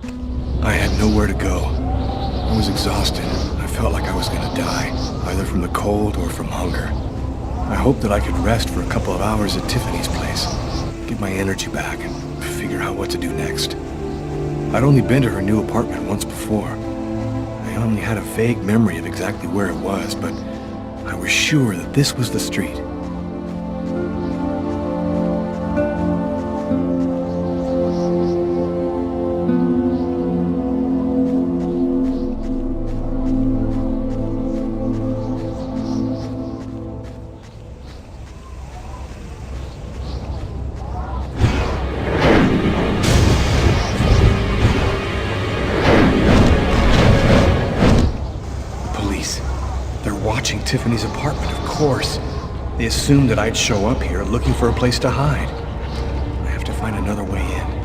I had nowhere to go. I was exhausted. I felt like I was gonna die, either from the cold or from hunger. I hoped that I could rest for a couple of hours at Tiffany's place, get my energy back, and figure out what to do next. I'd only been to her new apartment once before. I only had a vague memory of exactly where it was, but I was sure that this was the street. Tiffany's apartment, of course. They assumed that I'd show up here looking for a place to hide. I have to find another way in.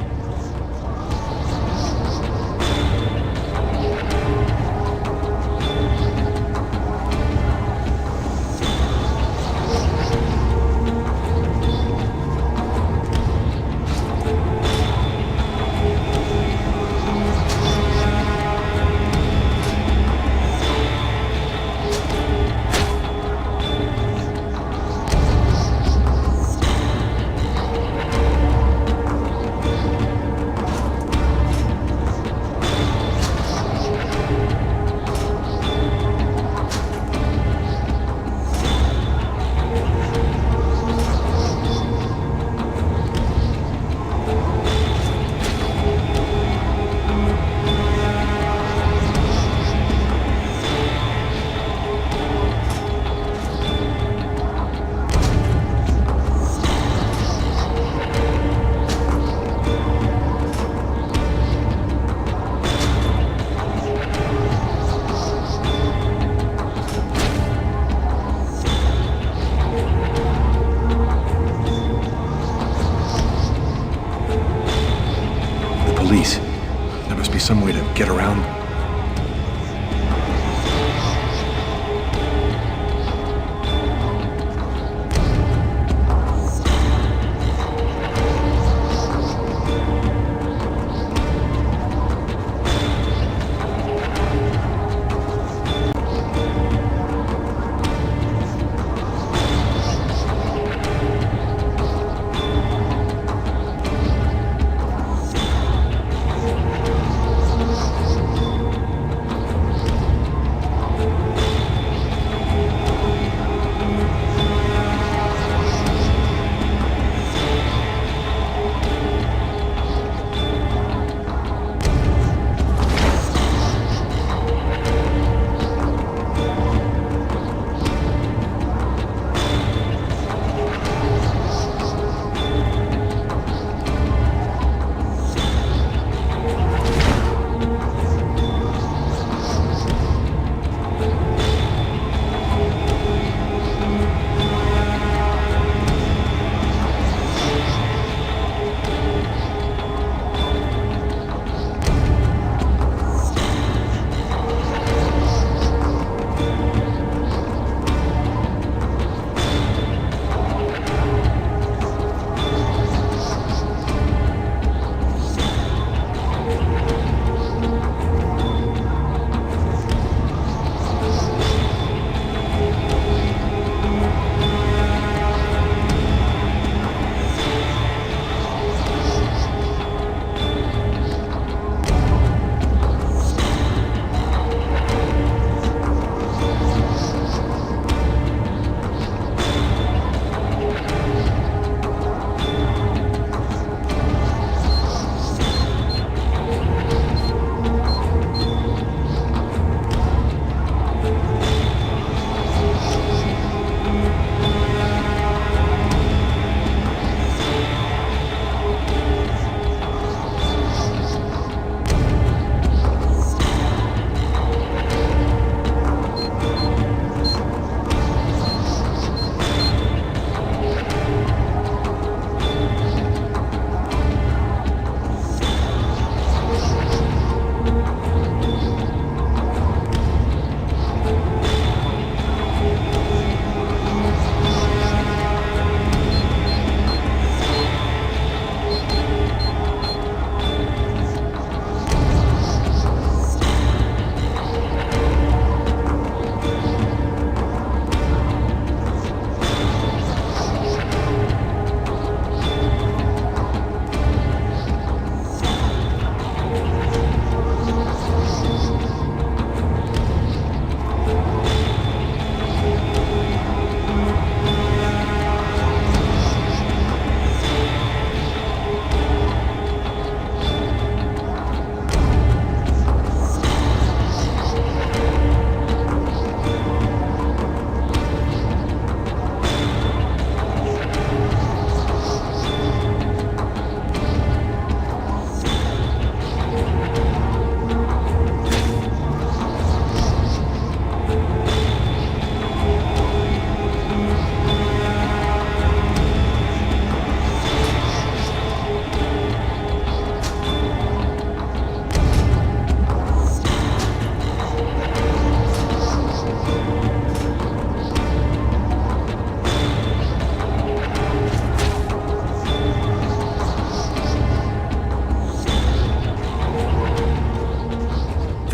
There must be some way to get around.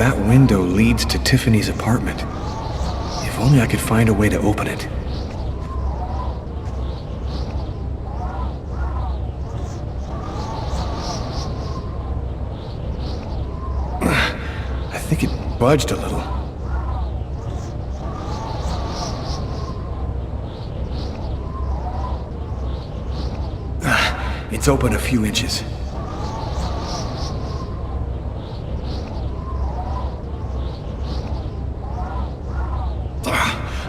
That window leads to Tiffany's apartment. If only I could find a way to open it. I think it budged a little. It's open a few inches.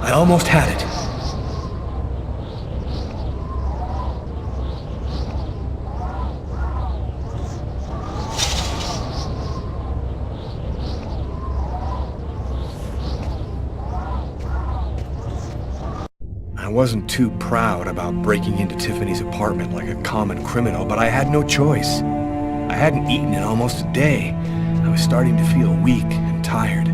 I almost had it. I wasn't too proud about breaking into Tiffany's apartment like a common criminal, but I had no choice. I hadn't eaten in almost a day. I was starting to feel weak and tired.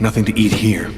Nothing to eat here.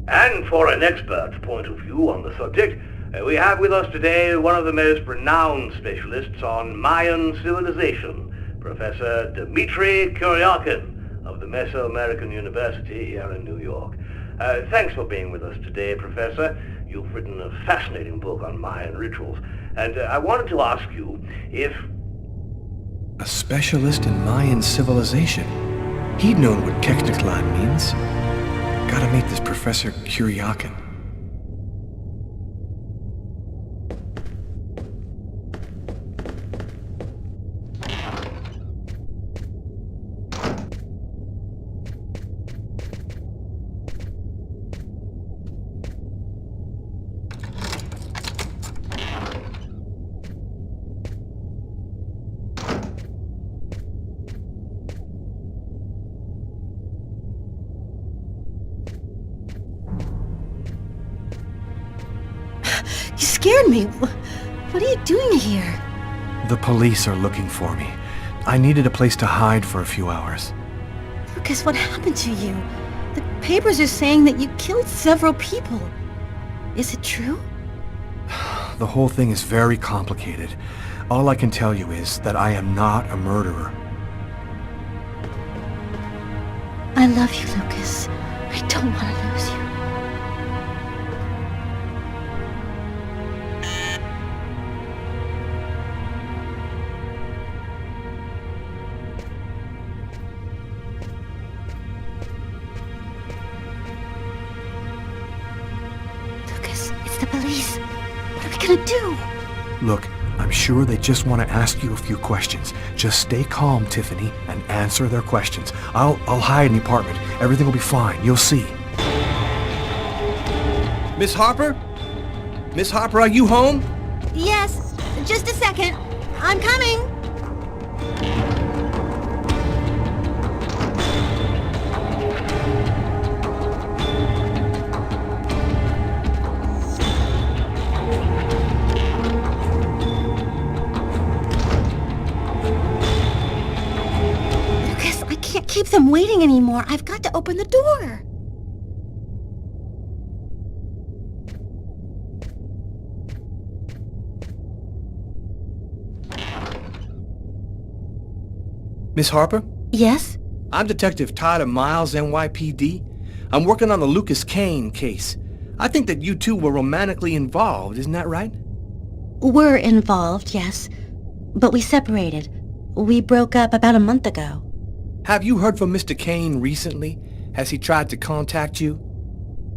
And for an expert's point of view on the subject, we have with us today one of the most renowned specialists on Mayan civilization, Professor Dmitry Kuryakin of the Mesoamerican University here in New York. Thanks for being with us today, Professor. You've written a fascinating book on Mayan rituals, and I wanted to ask you if... A specialist in Mayan civilization? He'd known what Kekteklan means. Gotta meet this Professor Kuryakin. You scared me. What are you doing here? The police are looking for me. I needed a place to hide for a few hours. Lucas, what happened to you? The papers are saying that you killed several people. Is it true? The whole thing is very complicated. All I can tell you is that I am not a murderer. I love you, Lucas. I don't want to lose you. gonna do? Look, I'm sure they just want to ask you a few questions. Just stay calm, Tiffany, and answer their questions. I'll hide in the apartment. Everything will be fine. You'll see. Miss Harper? Miss Harper, are you home? Yes, just a second. I'm coming. Lucas, I can't keep them waiting anymore. I've got to open the door. Miss Harper? Yes? I'm Detective Tyler Miles, NYPD. I'm working on the Lucas Kane case. I think that you two were romantically involved, isn't that right? We're involved, yes. But we separated. We broke up about a month ago. Have you heard from Mr. Kane recently? Has he tried to contact you?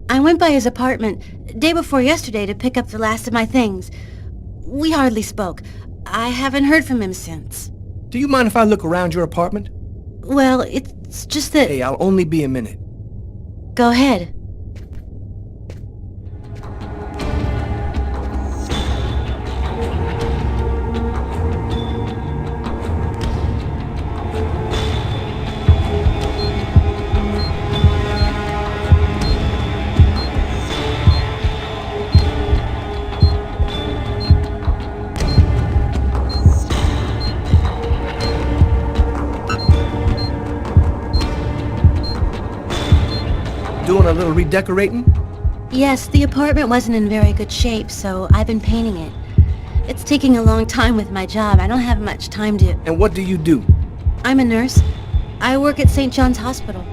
I went by his apartment day before yesterday to pick up the last of my things. We hardly spoke. I haven't heard from him since. Do you mind if I look around your apartment? Well, it's just that... Hey, I'll only be a minute. Go ahead. Doing a little redecorating? Yes, the apartment wasn't in very good shape, so I've been painting it. It's taking a long time with my job. I don't have much time to... And what do you do? I'm a nurse. I work at St. John's Hospital.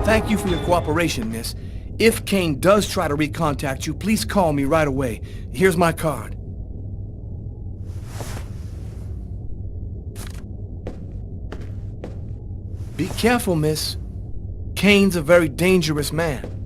Thank you for your cooperation, miss. If Kane does try to recontact you, please call me right away. Here's my card. Be careful, miss. Kane's a very dangerous man.